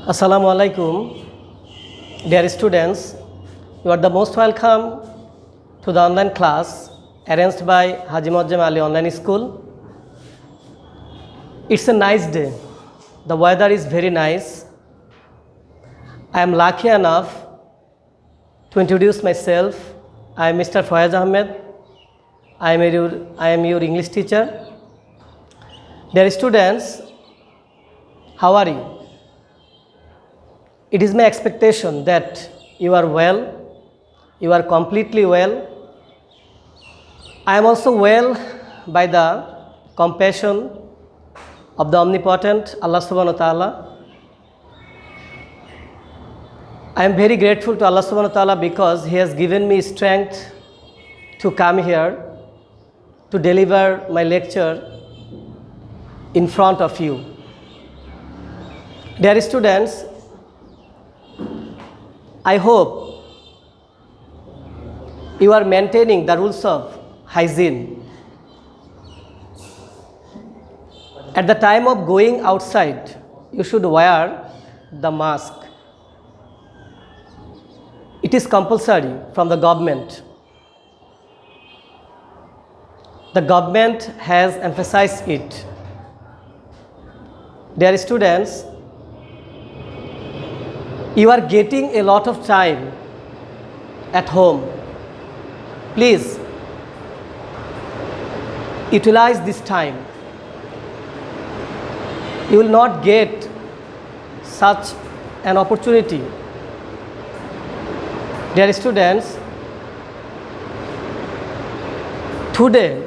Assalamu alaikum, dear students. You are the most welcome to the online class arranged by Haji Moazzam Ali Online School. It's a nice day. The weather is very nice. I am lucky enough to introduce myself. I am Mr. Fayaz Ahmed. I am your English teacher. Dear students, how are you? It is my expectation that you are well, you are completely well. I am also well by the compassion of the omnipotent Allah subhanahu wa ta'ala. I am very grateful to Allah subhanahu wa ta'ala because He has given me strength to come here to deliver my lecture in front of you. Dear students, I hope you are maintaining the rules of hygiene. At the time of going outside, you should wear the mask. It is compulsory from the government. The government has emphasized it. Dear students, you are getting a lot of time at home. Please utilize this time. You will not get such an opportunity. Dear students, today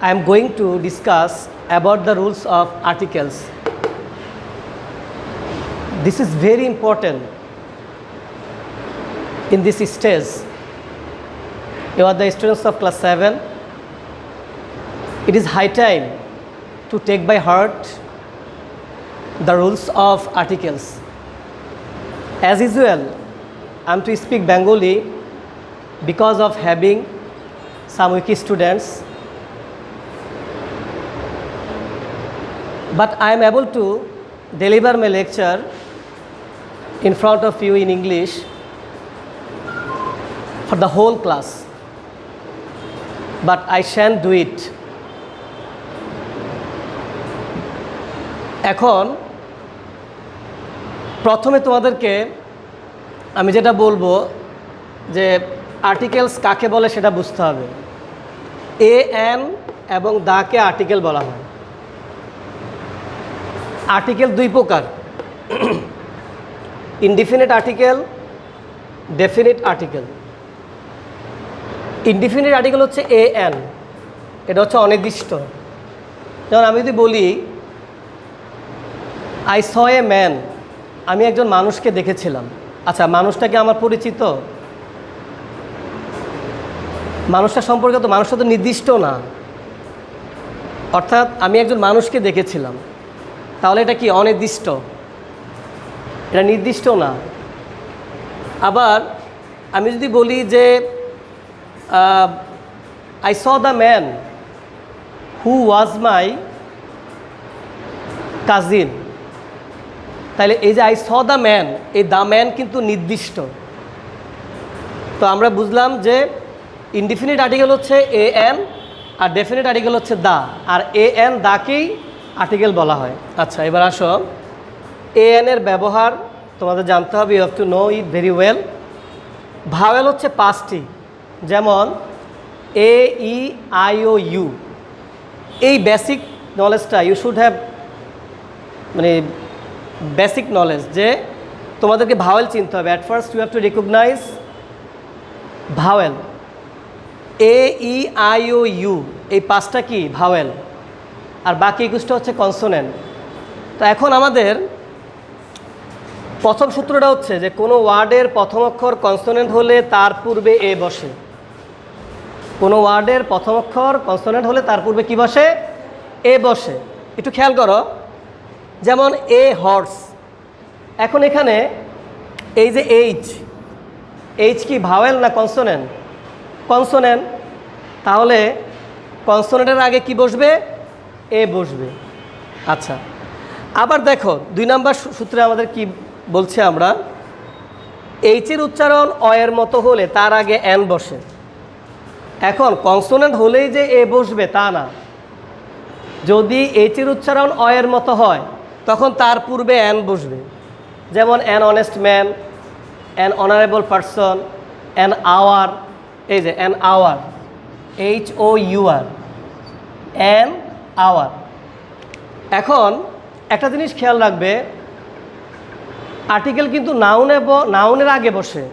I am going to discuss about the rules of articles. This is very important in this stage. You are the students of class 7. It is high time to take by heart the rules of articles. As usual, I am to speak Bengali because of having some weak students. But I am able to deliver my lecture in front of you in English for the whole class. But I shan't do it. এখন প্রথমে তোমাদেরকে আমি যেটা বলবো যে articles কাকে বলে সেটা বুঝতে হবে। এ এন এবং দাকে আর্টিকেল বলা হয়। আর্টিকেল দুই প্রকার, indefinite article, definite article. Indefinite article হচ্ছে এ এন, এটা হচ্ছে অনির্দিষ্ট। যেমন আমি যদি বলি আই স এ ম্যান, আমি একজন মানুষকে দেখেছিলাম। আচ্ছা, মানুষটা কি আমার পরিচিত? মানুষটা সম্পর্কে তো মানুষটা তো নির্দিষ্ট না। অর্থাৎ আমি একজন মানুষকে দেখেছিলাম, তাহলে এটা কি অনির্দিষ্ট, এটা নির্দিষ্ট না। আবার আমি যদি বলি যে I saw the man who was my cousin, তাহলে এই যে আই স দ্য ম্যান, এই দ্য ম্যান কিন্তু নির্দিষ্ট। তো আমরা বুঝলাম যে ইনডিফিনিট আর্টিকেল হচ্ছে এ এন আর ডেফিনিট আর্টিকেল হচ্ছে the, R A N দাকেই article বলা হয়। আচ্ছা, এবার আসো, এ এন এর ব্যবহার তোমাদের জানতে হবে, you have to know it very well. Vowel হচ্ছে পাঁচটি, যেমন A E I O U. এই বেসিক নলেজটা ইউ শুড হ্যাভ, মানে বেসিক নলেজ, যে তোমাদেরকে ভাওয়েল চিনতে হবে। At first you have to recognise vowel. A E I O U, এই পাঁচটা কি ভাওয়েল, আর বাকি 21টা হচ্ছে কনসোনেন্ট। তো এখন আমাদের প্রথম সূত্রটা হচ্ছে যে কোনো ওয়ার্ডের প্রথম অক্ষর কনসোনেন্ট হলে তার পূর্বে এ বসে। কোনো ওয়ার্ডের প্রথম অক্ষর কনসোনেন্ট হলে তার পূর্বে কি বসে? এ বসে। একটু খেয়াল করো, যেমন এ হর্স। এখন এখানে এই যে এইচ, এইচ কি ভাওয়েল না কনসোনেন্ট? কনসোনেন্ট। তাহলে কনসোনেন্টের আগে কি বসবে? এ বসবে। আচ্ছা, আবার দেখো 2 নম্বর সূত্রে আমাদের কি বলছে আমরা, এইচের উচ্চারণ অয়ের মতো হলে তার আগে এন বসে। এখন কনসোনেন্ট হলেই যে এ বসবে তা না, যদি এইচের উচ্চারণ অয়ের মতো হয় তখন তার পূর্বে এন বসবে। যেমন an honest man, an honourable person, an hour, এই যে an hour, HOUR, an hour. এখন একটা জিনিস খেয়াল রাখবে, আর্টিকেল কিন্তু নাউনের আগে বসে।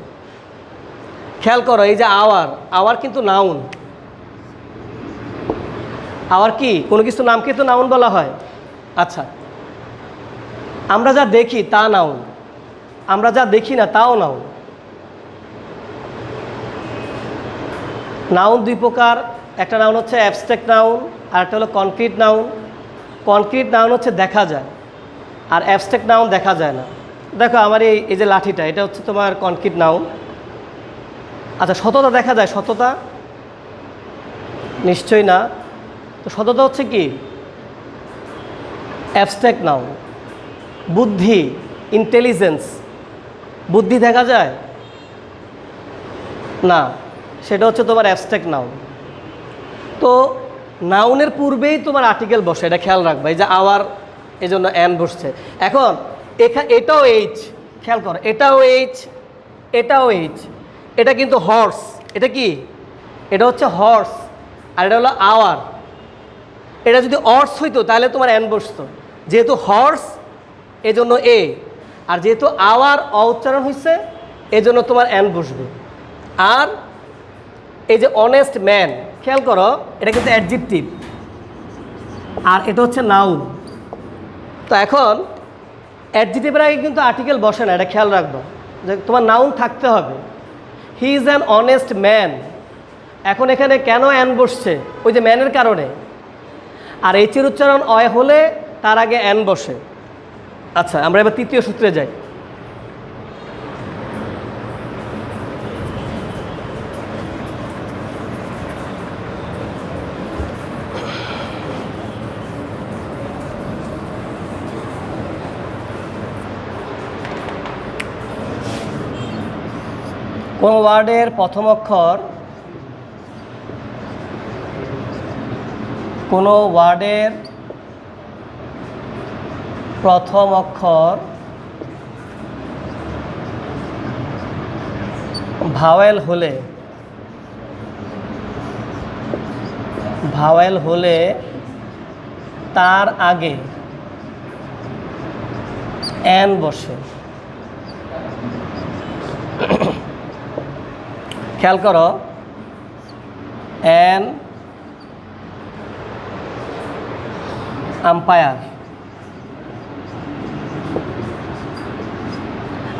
খেয়াল করো, এই যে আওয়ার, আওয়ার কিন্তু নাউন। আওয়ার কি কোনো কিছু নামকে তো নাউন বলা হয়। আচ্ছা, আমরা যা দেখি তা নাউন, আমরা যা দেখি না তাও নাউন। নাউন 2 প্রকার, একটা নাউন হচ্ছে অ্যাবস্ট্রাক্ট নাউন, আর একটা হলো কনক্রিট নাউন। কনক্রিট নাউন হচ্ছে দেখা যায়, আর অ্যাবস্ট্রাক্ট নাউন দেখা যায় না। দেখো আমার এই যে লাঠিটা, এটা হচ্ছে তোমার কনক্রিট নাউন। আচ্ছা, সততা দেখা যায়, সততা নিশ্চয়ই না। তো সততা হচ্ছে কি অ্যাবস্ট্রাক্ট নাউন। বুদ্ধি, ইন্টেলিজেন্স, বুদ্ধি দেখা যায় না, সেটা হচ্ছে তোমার অ্যাবস্ট্রাক্ট নাউন। তো নাউনের পূর্বেই তোমার আর্টিকেল বসে, এটা খেয়াল রাখবে। এই যে আওয়ার, এই জন্য অ্যান বসছে। এখন এটাও এইচ, খেয়াল করো, এটাও এইচ, এটাও এইচ। এটা কিন্তু হর্স, এটা কি, এটা হচ্ছে হর্স, আর এটা হলো আওয়ার। এটা যদি অর্স হইতো তাহলে তোমার অ্যান বসতো। যেহেতু হর্স এজন্য এ, আর যেহেতু আওয়ার উচ্চারণ হয়েছে এজন্য তোমার অ্যান বসবে। আর এই যে অনেস্ট ম্যান, খেয়াল করো, এটা কিন্তু অ্যাডজেক্টিভ, আর এটা হচ্ছে নাউন। তো এখন অ্যাডজেক্টিভের আগে কিন্তু আর্টিকেল বসে না, এটা খেয়াল রাখবো যে তোমার নাউন থাকতে হবে। He is an honest man. এখন এখানে কেন অ্যান বসছে? ওই যে ম্যানের কারণে। আর এইচের উচ্চারণ অয় হলে তার আগে অ্যান বসে। আচ্ছা, আমরা এবার তৃতীয় সূত্রে যাই। কোন ওয়ার্ডের প্রথম অক্ষর, কোন ওয়ার্ডের প্রথম অক্ষর ভাওয়েল হলে তার আগে অ্যান বসে। খেয়াল করো, অ্যান আম্পায়ার।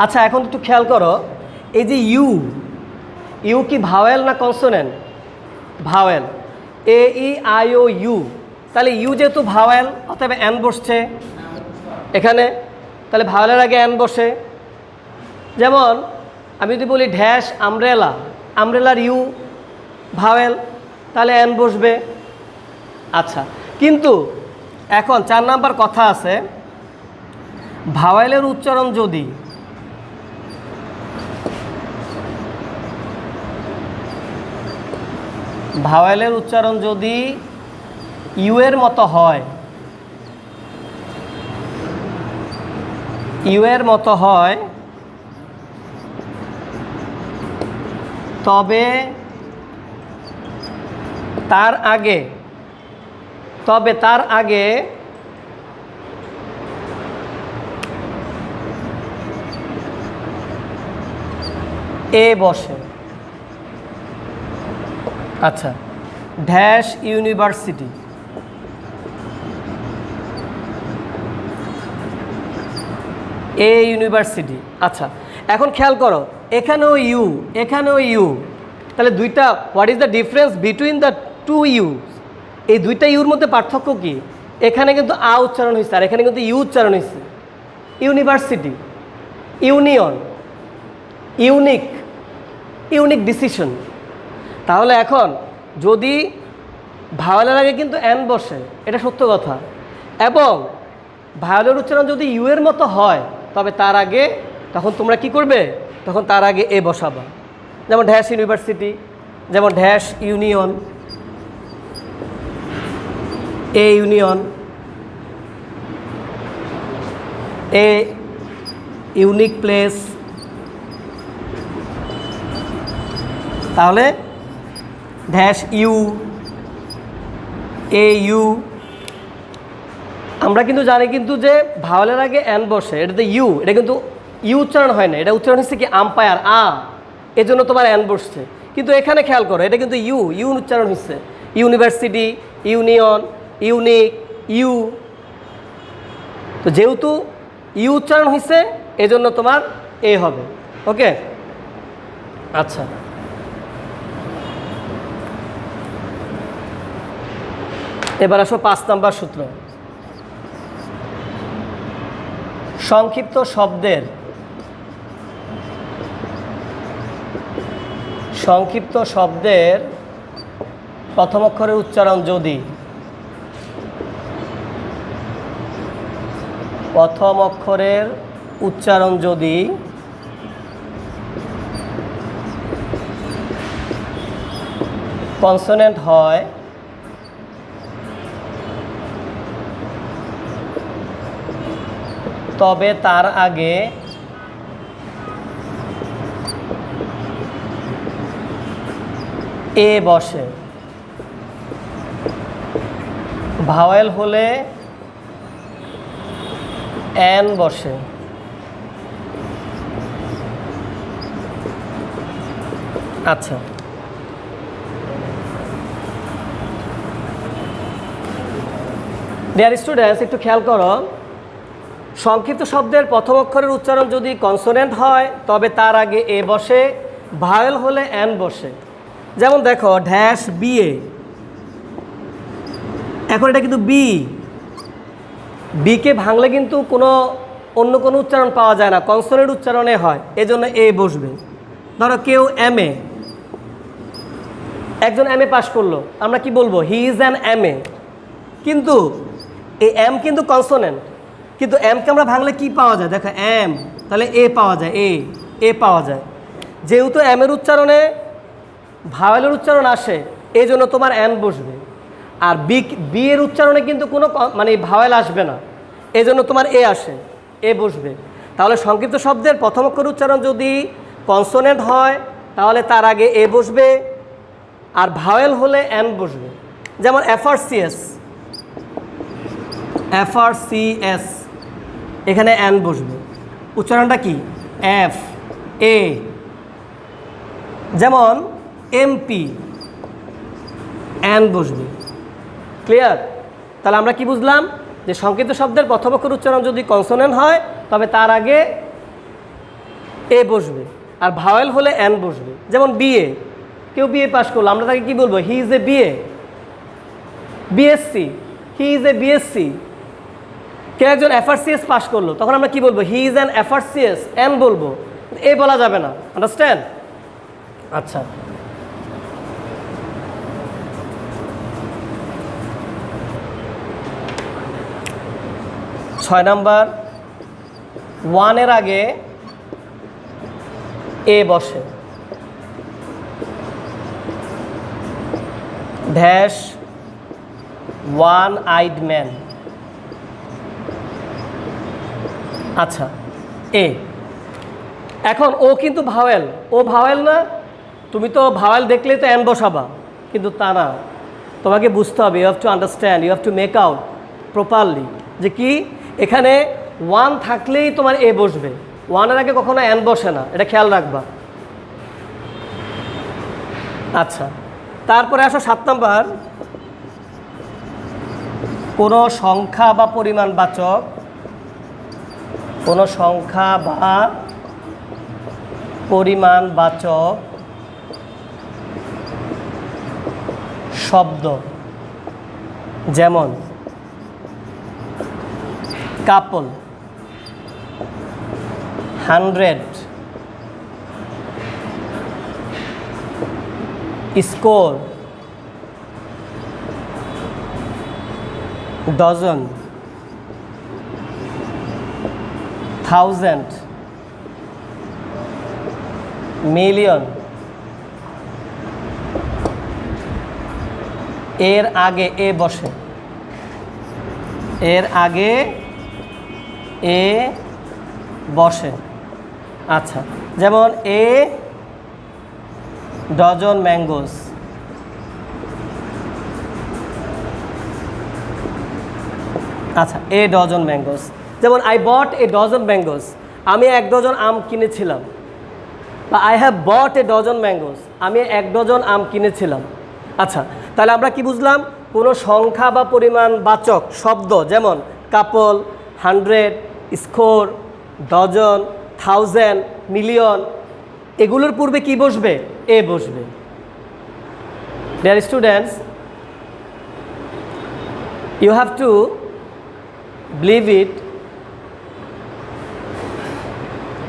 আচ্ছা, এখন একটু খেয়াল করো, এই যে ইউ কি ভাওয়েল না কনসোনেন্ট? ভাওয়েল। AEIOU, তাহলে ইউ যেহেতু ভাওয়েল অতএব অ্যান বসছে এখানে, তাহলে ভাওয়েলের আগে অ্যান বসে। যেমন আমি যদি বলি ড্যাশ আমব্রেলা, আমব্রেলার ইউ ভাওয়েল, তাহলে অ্যান বসবে। আচ্ছা, কিন্তু এখন 4 নাম্বার কথা আছে, ভাওয়েলের উচ্চারণ যদি ইউ এর মতো হয়, তবে তার আগে এ বসে। আচ্ছা, ড্যাশ ইউনিভার্সিটি, ইউনিভার্সিটি। আচ্ছা, এখন খেয়াল করো, এখানেও ইউ, তাহলে দুইটা, what is the difference between the two U? এই দুইটা ইউর মধ্যে পার্থক্য কি? এখানে কিন্তু উচ্চারণ হয়েছে, আর এখানে কিন্তু ইউ উচ্চারণ হয়েছে। University, union, unique decision. তাহলে এখন যদি ভাওয়েলের আগে কিন্তু অ্যান বসে, এটা সত্য কথা, এবং ভায়োলের উচ্চারণ যদি ইউ এর মতো হয় তবে তার আগে তখন তোমরা কি করবে, তখন তার আগে এ বসাবা। যেমন ড্যাশ ইউনিভার্সিটি, যেমন dash union, A union, a unique place. তাহলে ড্যাশ ইউ, এ ইউ। আমরা কিন্তু জানি কিন্তু যে ভাওয়ালের আগে এন বসে, এটাতে ইউ, এটা কিন্তু ইউ উচ্চারণ হয় না, এটা উচ্চারণ হচ্ছে কি আম্পায়ার, এজন্য তোমার এন বসছে। কিন্তু এখানে খেয়াল করো, এটা কিন্তু ইউ, ইউ উচ্চারণ হচ্ছে, ইউনিভার্সিটি, ইউনিয়ন, ইউনিক, ইউ। তো যেহেতু ইউ উচ্চারণ হচ্ছে এজন্য তোমার এ হবে। ওকে, আচ্ছা। এবার আসো 5 নম্বর সূত্র। সংক্ষিপ্ত শব্দের প্রথম অক্ষরের উচ্চারণ যদি কনসোনেন্ট হয় তবে তার আগে এ বসে, ভাওয়েল হলে এন বসে। আচ্ছা, ডিয়ার স্টুডেন্টস, একটু খেয়াল করো, সংক্ষিপ্ত শব্দের প্রথম অক্ষরের উচ্চারণ যদি কনসোনেন্ট হয় তবে তার আগে এ বসে, ভাওয়েল হলে এন বসে। যেমন দেখো ড্যাশ বিএ, এখন এটা কিন্তু বি, বিকে ভাঙলে কিন্তু অন্য কোনো উচ্চারণ পাওয়া যায় না, কনসোনেন্ট উচ্চারণে হয়, এজন্য এ বসবে। ধরো কেউ একজন এম এ পাশ করলো, আমরা কি বলবো, he is an M A, কিন্তু এই এম কিন্তু কনসোনেন্ট, কিন্তু এমকে আমরা ভাঙলে কি পাওয়া যায়, দেখো এম, তাহলে এ পাওয়া যায়, এ পাওয়া যায়। যেহেতু এম এর উচ্চারণে ভাওয়েলের উচ্চারণ আসে এই জন্য তোমার এন বসবে, আর বি এর উচ্চারণে কিন্তু কোনো ভাওয়েল আসবে না, এই জন্য তোমার এ আসে, এ বসবে। তাহলে সংক্ষিপ্ত শব্দের প্রথম অক্ষর উচ্চারণ যদি কনসোনেন্ট হয় তাহলে তার আগে এ বসবে, আর ভাওয়েল হলে এন বসবে। যেমন এফআরসিএস, এখানে এন বসবে, উচ্চারণটা কি এফ এ। যেমন এমপি, এন বসবে। ক্লিয়ার? তাহলে আমরা কি বুঝলাম, যে সংক্ষিপ্ত শব্দের প্রথম অক্ষর উচ্চারণ যদি কনসোনেন্ট হয় তবে তার আগে এ বসবে, আর ভাওয়েল হলে এন বসবে। যেমন বিএ, কেউ বিএ পাস করলো, আমরা তাকে কি বলবো, he is a BA. BSc, he is a BSc. কেউ একজন এফআরসিএস পাস করলো, তখন আমরা কি বলবো, he is an FRCS, N বলবো, এ বলা যাবে না। আন্ডারস্ট্যান্ড? আচ্ছা, ছয় নাম্বার, ওয়ানের আগে এ বসে, ড্যাশ ওয়ান আইড ম্যান। আচ্ছা, এ, এখন ও কিন্তু ভাওয়েল, ও ভাওয়েল না, তুমি তো ভাওয়েল দেখলেই তো এন বসাবা, কিন্তু তা না, তোমাকে বুঝতে হবে, you have to understand, you have to make out properly যে কি এখানে ওয়ান থাকলেই তোমার এ বসবে, ওয়ানের আগে কখনো এন বসে না, এটা খেয়াল রাখবা। আচ্ছা, তারপরে আসো 7 নাম্বার, কোনো সংখ্যা বা পরিমাণবাচক, কোনো সংখ্যা বা পরিমাণবাচক শব্দ, যেমন couple, 100, score, dozen, thousand, million, এর আগে এ বসে, এর আগে এ বসে। আচ্ছা, যেমন এ ডজন ম্যাঙ্গোস। আচ্ছা, এ ডজন ম্যাঙ্গোস, যেমন I bought A dozen mangoes, আমি 1 ডজন আম কিনেছিলাম। বা I have bought A dozen mangoes, আমি 1 ডজন আম কিনেছিলাম। আচ্ছা, তাহলে আমরা কি বুঝলাম? কোনো সংখ্যা বা পরিমাণ বাচক শব্দ যেমন couple, 100, score, dozen, thousand, million, এগুলোর পূর্বে কি বসবে? এ বসবে। Dear students, you have to believe it,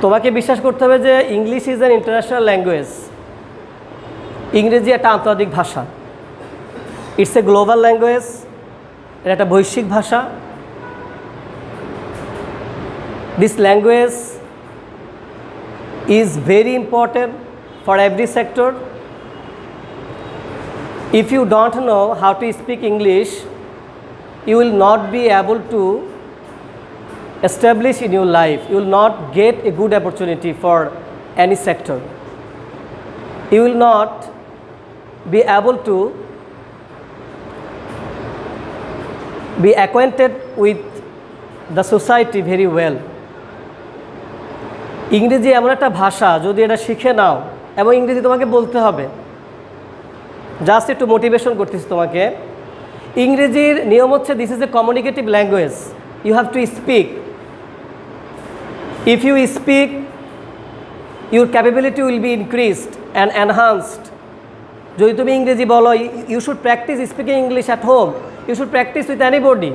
তোমাকে বিশ্বাস করতে হবে যে English is an international language. ইংরেজি একটা আন্তর্জাতিক ভাষা, ইটস এ গ্লোবাল ল্যাঙ্গুয়েজ, এটা একটা বৈশ্বিক ভাষা। This language is very important for every sector. If you don't know how to speak English, you will not be able to establish in your life, you will not get a good opportunity for any sector, you will not be able to be acquainted with the society very well. ইংরেজি এমন একটা ভাষা, যদি এটা শিখে নাও, এবং ইংরেজি তোমাকে বলতে হবে, জাস্ট একটু মোটিভেশন করতেছি তোমাকে। ইংরেজির নিয়ম হচ্ছে this is a communicative language, you have to speak. If you speak, your capability will be increased and enhanced. যদি তুমি ইংরেজি বলো, you should practice speaking English at home, you should practice with anybody.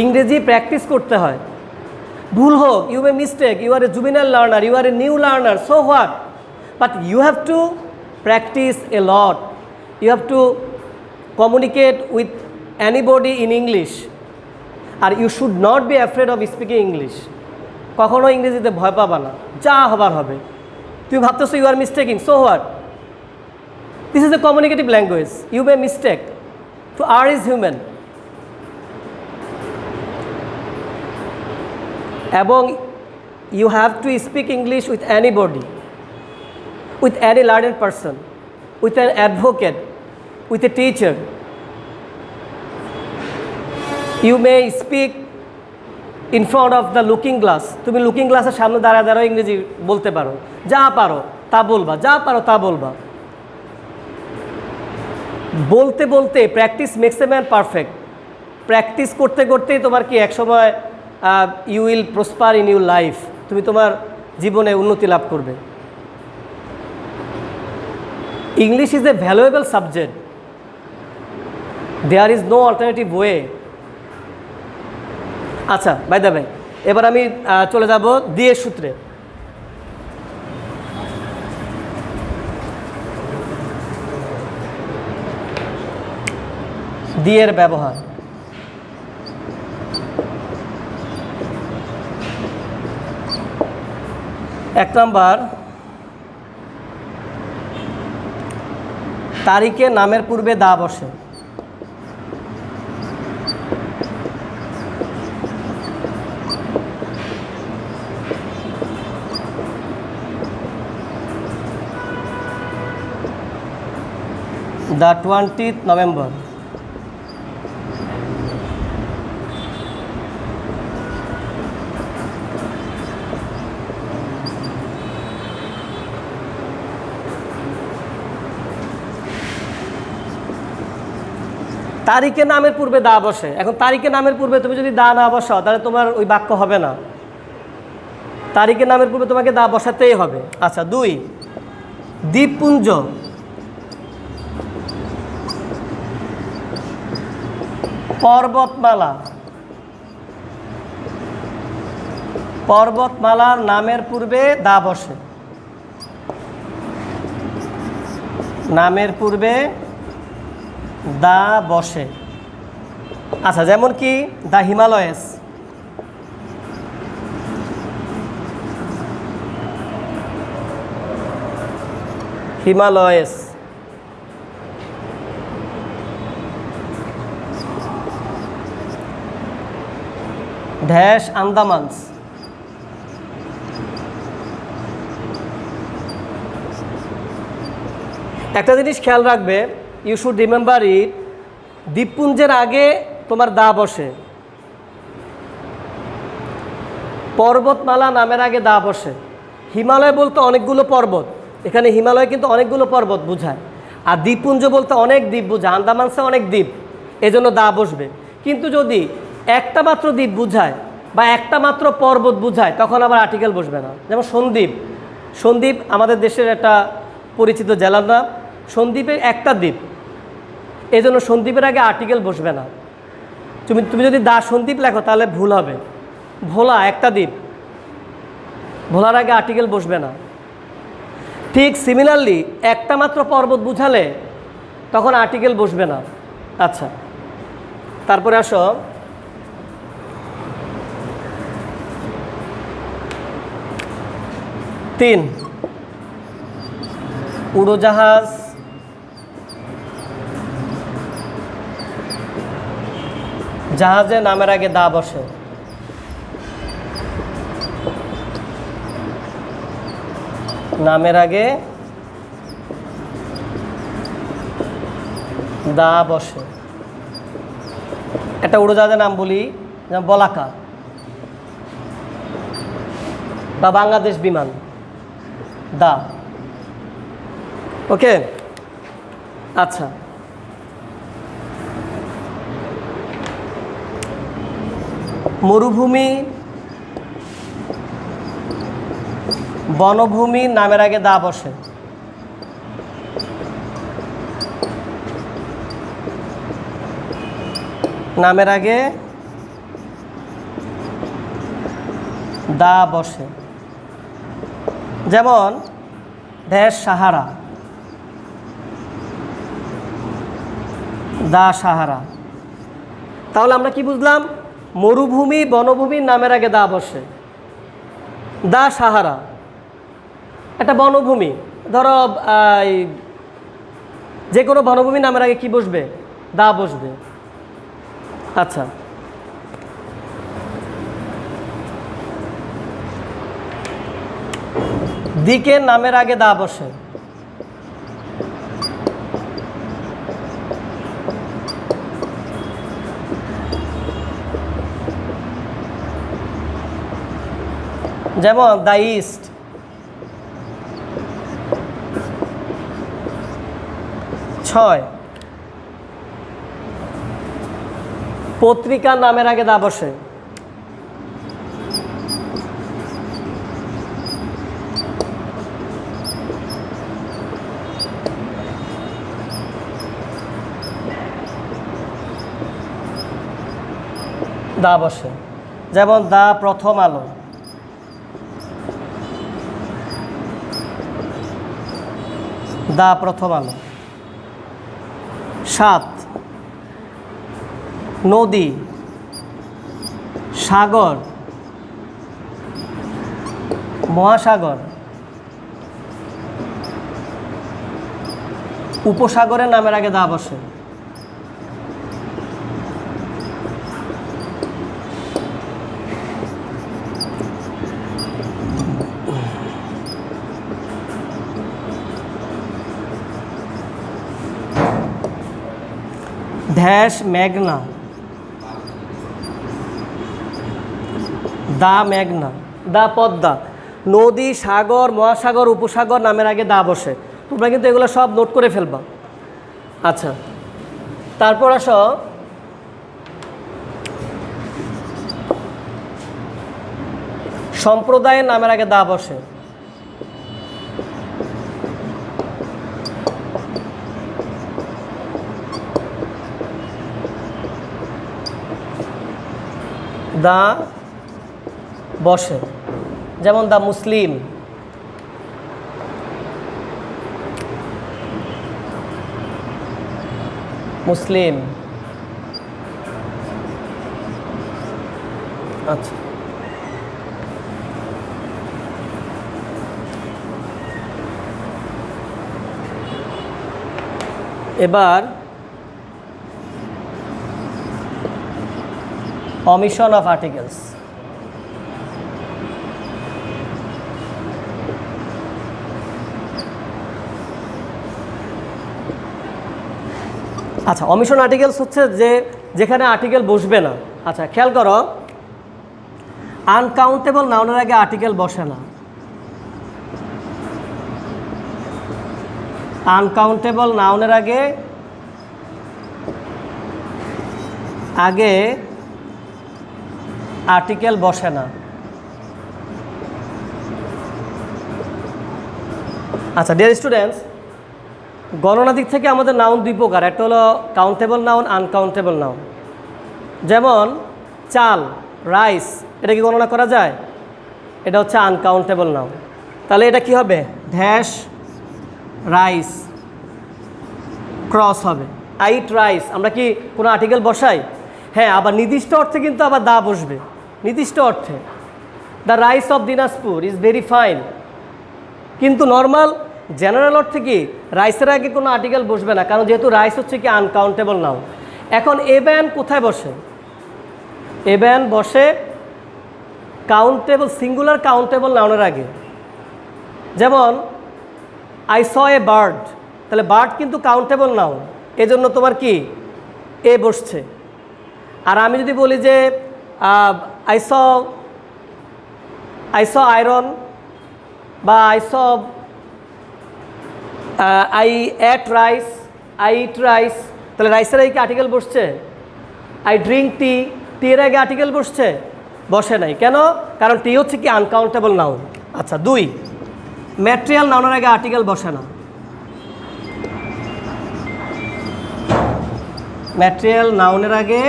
ইংরেজি practice করতে হয়, ভুল হোক, you may mistake, you are a juvenile learner, you are a new learner, so what, but you have to practice a lot, you have two communicate with anybody in English, আর you should not be afraid of speaking English. কখনো ইংরেজিতে ভয় পাবা না, যা হবার হবে। তুমি ভাবতেছো you are mistaking, so what? This is a communicative language, you may mistake, to err is human. এবং you have to speak English with anybody, with any learned person, with an advocate, with a teacher. You may speak in front of the looking glass. তুমি looking গ্লাসের সামনে দাঁড়ায় দাঁড়ায় ইংরেজি বলতে পারো, যা পারো তা বলবা, যা পারো তা বলবা। বলতে বলতে practice makes a man perfect. Practice করতে করতেই তোমার কি একসময় you will prosper in your life, তুমি তোমার জীবনে উন্নতি লাভ করবে। English is a valuable subject, there is no alternative way. আচ্ছা, বাই দ্য ওয়ে, এবার আমি চলে যাব দিয়ের সূত্রে। দিয়ের ব্যবহার। এক নাম্বার, তারিখে নামের পূর্বে দা বসে। The 20th November. তারিখে নামের পূর্বে দা বসে। এখন তারিখে নামের পূর্বে তুমি যদি দা না বসাও, তাহলে তোমার ওই বাক্য হবে না। তারিখে নামের পূর্বে তোমাকে দা বসাতেই হবে। আচ্ছা, 2, দ্বীপপুঞ্জ। পর্বতমালা। পর্বতমালার নামের পূর্বে দা বসে। নামের পূর্বে দা বসে। আচ্ছা, যেমন কি দ্য হিমালয়েস। হিমালয়েস। ড্যাশ আন্দামানস। একটা জিনিস খেয়াল রাখবে, ইউ শুড রিমেম্বার ইট, দ্বীপপুঞ্জের আগে তোমার দা বসে, পর্বতমালা নামের আগে দা বসে। হিমালয় বলতে অনেকগুলো পর্বত, এখানে হিমালয় কিন্তু অনেকগুলো পর্বত বোঝায়, আর দ্বীপপুঞ্জ বলতে অনেক দ্বীপ বোঝায়, আন্দামানসে অনেক দ্বীপ, এজন্য দা বসবে। কিন্তু যদি একটা মাত্র দ্বীপ বুঝায় বা একটা মাত্র পর্বত বুঝায় তখন আবার আর্টিকেল বসবে না। যেমন সন্দ্বীপ, সন্দ্বীপ আমাদের দেশের একটা পরিচিত জেলার নাম, সন্দ্বীপের একটা দ্বীপ, এই জন্য সন্দ্বীপের আগে আর্টিকেল বসবে না। তুমি যদি দা সন্দ্বীপ লেখো তাহলে ভুল হবে। ভোলা একটা দ্বীপ, ভোলার আগে আর্টিকেল বসবে না। ঠিক সিমিলারলি একটা মাত্র পর্বত বুঝালে তখন আর্টিকেল বসবে না। আচ্ছা, তারপরে আসো তিন, উড়োজাহাজ, জাহাজে নামের আগে দা বসে। নামের আগে দা বসে। একটা উড়োজাহাজের নাম বলি, যেমন বলাকা বা বাংলাদেশ বিমান, দা। ওকে, আচ্ছা, মরুভূমি, বনভূমি নামের আগে দা বসে। নামের আগে দা বসে। যেমন দেশ সাহারা, দা সাহারা। তাহলে আমরা কি বুঝলাম? মরুভূমি বনভূমির নামের আগে দা বসে। দা সাহারা একটা বনভূমি, ধরো যে কোনো বনভূমি নামের আগে কি বসবে? দা বসবে। আচ্ছা, দিকের নামের আগে দা বসে। যেমন দ্য ইস্ট। ছয়, পত্রিকার নামের আগে দা বসে। দা বসে। যেমন দা প্রথম আলো। দা প্রথম আলো। সাত, নদী, সাগর, মহাসাগর, উপসাগরের নামের আগে দা বসে। ড্যাশ মেঘনা, দা মেঘনা, দা পদ্মা। নদী, সাগর, মহাসাগর, উপসাগর নামের আগে দা বসে। তোমরা কিন্তু এগুলো সব নোট করে ফেলবা। আচ্ছা, তারপর আসো সম্প্রদায়ের নামের আগে দা বসে। দা বসে। যেমন দা মুসলিম। মুসলিম। আচ্ছা, এবার omission of articles। আচ্ছা, অমিশন আর্টিকেলস হচ্ছে যে যেখানে আর্টিকেল বসবে না। আচ্ছা, খেয়াল করো, আনকাউন্টেবল নাউনের আগে আর্টিকেল বসে না। আনকাউন্টেবল নাউনের আগে আর্টিকেল বসে না। আচ্ছা ডিয়ার স্টুডেন্টস, গণনা দিক থেকে আমাদের নাউন দুই প্রকার, একটা হলো কাউন্টেবল নাউন, আনকাউন্টেবল নাউন। যেমন চাল, রাইস, এটা কি গণনা করা যায়? এটা হচ্ছে আনকাউন্টেবল নাউন। তাহলে এটা কি হবে? ড্যাশ রাইস ক্রস হবে। আই ইট রাইস, আমরা কি কোনো আর্টিকেল বসাই? হ্যাঁ, আবার নির্দিষ্ট অর্থে কিন্তু আবার দা বসবে, নির্দিষ্ট অর্থে। The rice of Dinajpur is very fine. কিন্তু নর্মাল জেনারেল অর্থে কি রাইসের আগে কোনো আর্টিকেল বসবে না, কারণ যেহেতু রাইস হচ্ছে কি আনকাউন্টেবল নাউন। এখন এব্যান কোথায় বসে? এব্যান বসে কাউন্টেবল, সিঙ্গুলার কাউন্টেবল নাউনের আগে। যেমন আই স এ বার্ড, তাহলে বার্ড কিন্তু কাউন্টেবল নাউন, এজন্য তোমার কি এ বসছে। আর আমি যদি বলি যে আই স আয়রন বা I ate rice, I eat rice, তাহলে রাইসের আগে কি আর্টিকেল বসছে? আই ড্রিঙ্ক টি, টি এর আগে আর্টিকেল বসছে? বসে নাই। কেন? কারণ টি হচ্ছে কি আনকাউন্টেবল নাউন। আচ্ছা, দুই, ম্যাটেরিয়াল নাউনের আগে আর্টিকেল বসে না। ম্যাটেরিয়াল নাউনের আগে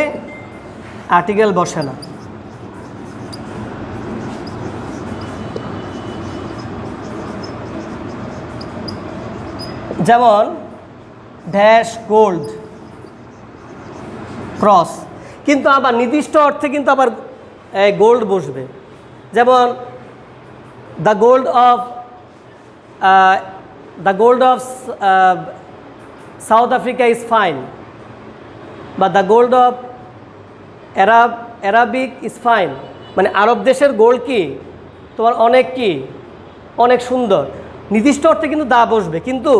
আর্টিকেল বসে না। যেমন ড্যাশ গোল্ড ক্রস, কিন্তু আবার নির্দিষ্ট অর্থে কিন্তু আবার গোল্ড বসবে। যেমন the gold of South Africa is fine, বা the gold of Arabic is fine, মানে আরব দেশের গোল্ড কি তোমার অনেক সুন্দর। নির্দিষ্ট অর্থে কিন্তু দা বসবে, কিন্তু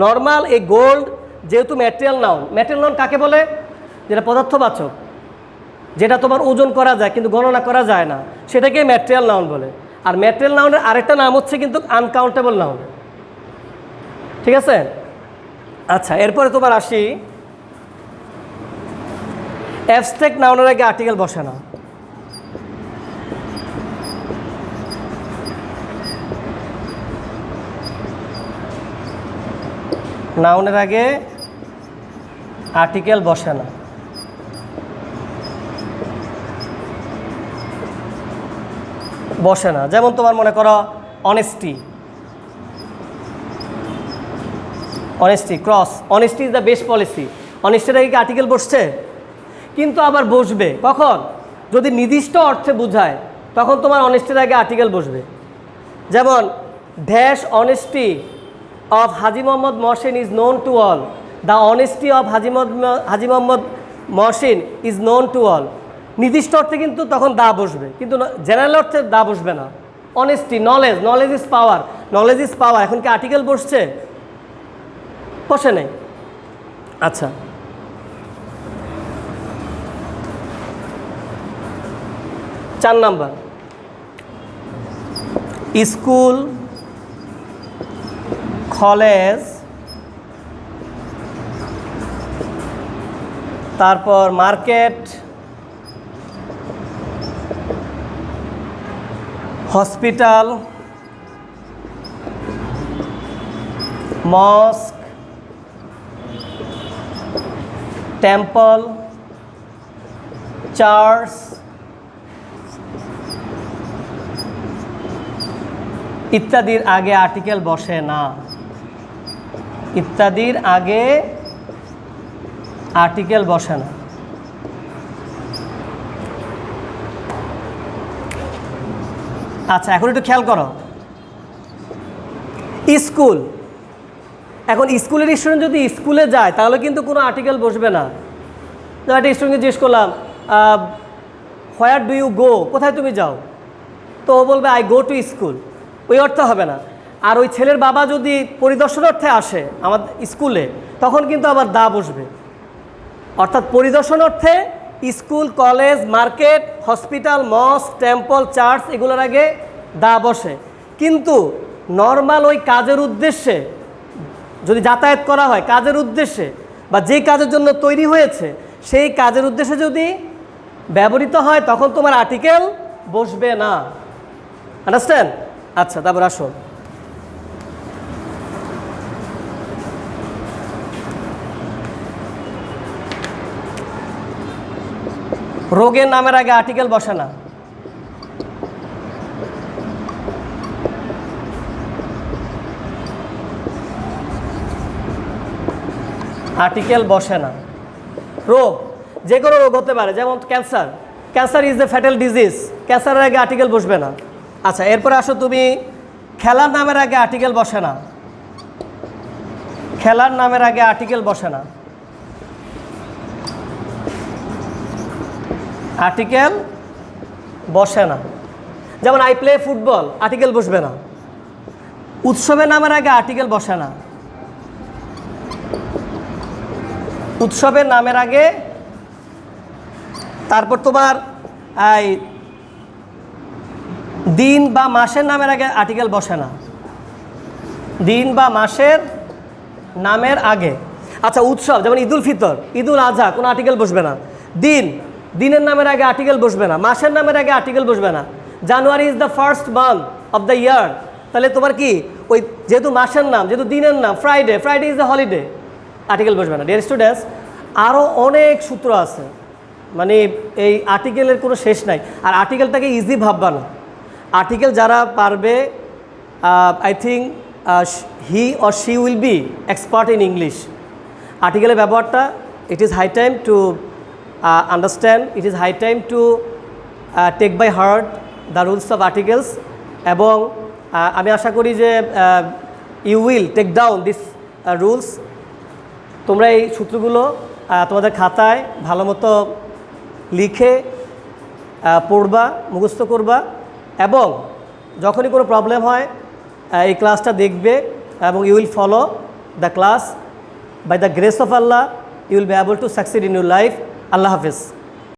নর্মাল এই গোল্ড যেহেতু ম্যাটেরিয়াল নাউন কাকে বলে? যেটা পদার্থবাচক, যেটা তোমার ওজন করা যায় কিন্তু গণনা করা যায় না, সেটাকে ম্যাটেরিয়াল নাউন বলে। আর ম্যাটেরিয়াল নাউনের আরেকটা নাম হচ্ছে কিন্তু আনকাউন্টেবল নাউন। ঠিক আছে? আচ্ছা, এরপরে তোমার আসি, অ্যাবস্ট্রাক্ট নাউনের আগে আর্টিকেল বসে না। নাউনের আগে আর্টিকেল বসে না। যেমন তোমার মনে করো honesty cross, honesty is the best policy. অনেস্টির আগে কি আর্টিকেল বসছে? কিন্তু আবার বসবে কখন? যদি নির্দিষ্ট অর্থে বোঝায়, তখন তোমার অনেস্টির আগে আর্টিকেল বসবে। যেমন dash honesty of Haji Mohammad Mohsin is known to all. The honesty of Haji Mohammad Mohsin is known to all. নির্দিষ্ট অর্থে কিন্তু তখন দা বসবে, কিন্তু জেনারেল অর্থে দা বসবে না। অনেস্টি, নলেজ ইজ পাওয়ার, এখন কি আর্টিকেল বসছে? বসে নেই। আচ্ছা, চার নাম্বার, স্কুল, কলেজ, তারপর market, hospital, mosque, temple, church ইত্যাদির আগে আর্টিকেল বসে না। ইত্যাদির আগে আর্টিকেল বসে না। আচ্ছা, এখন একটু খেয়াল করো, এখন স্কুলের স্টুডেন্ট যদি স্কুলে যায় তাহলে কিন্তু কোনো আর্টিকেল বসবে না। যেমন একটা স্টুডেন্টকে জিজ্ঞেস করলাম হোয়ার ডু ইউ গো, কোথায় তুমি যাও, তো ও বলবে আই গো টু স্কুল, ওই অর্থ হবে না। আর ওই ছেলের বাবা যদি পরিদর্শনার্থে আসে আমাদের স্কুলে, তখন কিন্তু আবার দা বসবে। অর্থাৎ পরিদর্শনার্থে school, college, market, hospital, mosque, temple, church এগুলোর আগে দা বসে। কিন্তু নর্মাল ওই কাজের উদ্দেশ্যে যদি যাতায়াত করা হয়, কাজের উদ্দেশ্যে বা যেই কাজের জন্য তৈরি হয়েছে সেই কাজের উদ্দেশ্যে যদি ব্যবহৃত হয় তখন তোমার আর্টিকেল বসবে না। আন্ডারস্ট্যান্ড? আচ্ছা, তারপর আসো। রোগের নামের আগে আর্টিকেল বসে না। আর্টিকেল বসে না। রোগ যে কোনো রোগ হতে পারে, যেমন cancer, cancer is a fatal disease, ক্যান্সারের আগে আর্টিকেল বসবে না। আচ্ছা, এরপরে আসো তুমি, খেলার নামের আগে আর্টিকেল বসে না। খেলার নামের আগে আর্টিকেল বসে না। আর্টিকেল বসে না। যেমন আই প্লে ফুটবল, আর্টিকেল বসবে না। উৎসবের নামের আগে আর্টিকেল বসে না। উৎসবের নামের আগে, তারপর তোমার এই দিন বা মাসের নামের আগে আর্টিকেল বসে না। দিন বা মাসের নামের আগে। আচ্ছা, উৎসব যেমন ঈদুল ফিতর, ঈদুল আজহা, কোনো আর্টিকেল বসবে না। দিনের নামের আগে আর্টিকেল বসবে না। মাসের নামের আগে আর্টিকেল বসবে না। January is the first month of the year, তাহলে তোমার কি ওই যেহেতু মাসের নাম, যেহেতু দিনের নাম, Friday is the holiday, article বসবে না। ডিয়ার স্টুডেন্টস, আরও অনেক সূত্র আছে, মানে এই আর্টিকেলের কোনো শেষ নাই। আর আর্টিকেলটাকে ইজি ভাববা না। আর্টিকেল যারা পারবে, I think he or she will be expert in English. আর্টিকেলের ব্যবহারটা, it is high time to understand, it is high time to take by heart the rules of articles. এবং আমি আশা করি যে you will take down this rules. তোমরা এই সূত্রগুলো তোমাদের খাতায় ভালো মতো লিখে পড়বা, মুখস্থ করবা, এবং যখনই কোনো প্রবলেম হয় এই ক্লাসটা দেখবে এবং you will follow the class. By the grace of Allah you will be able to succeed in your life. Allah Hafiz.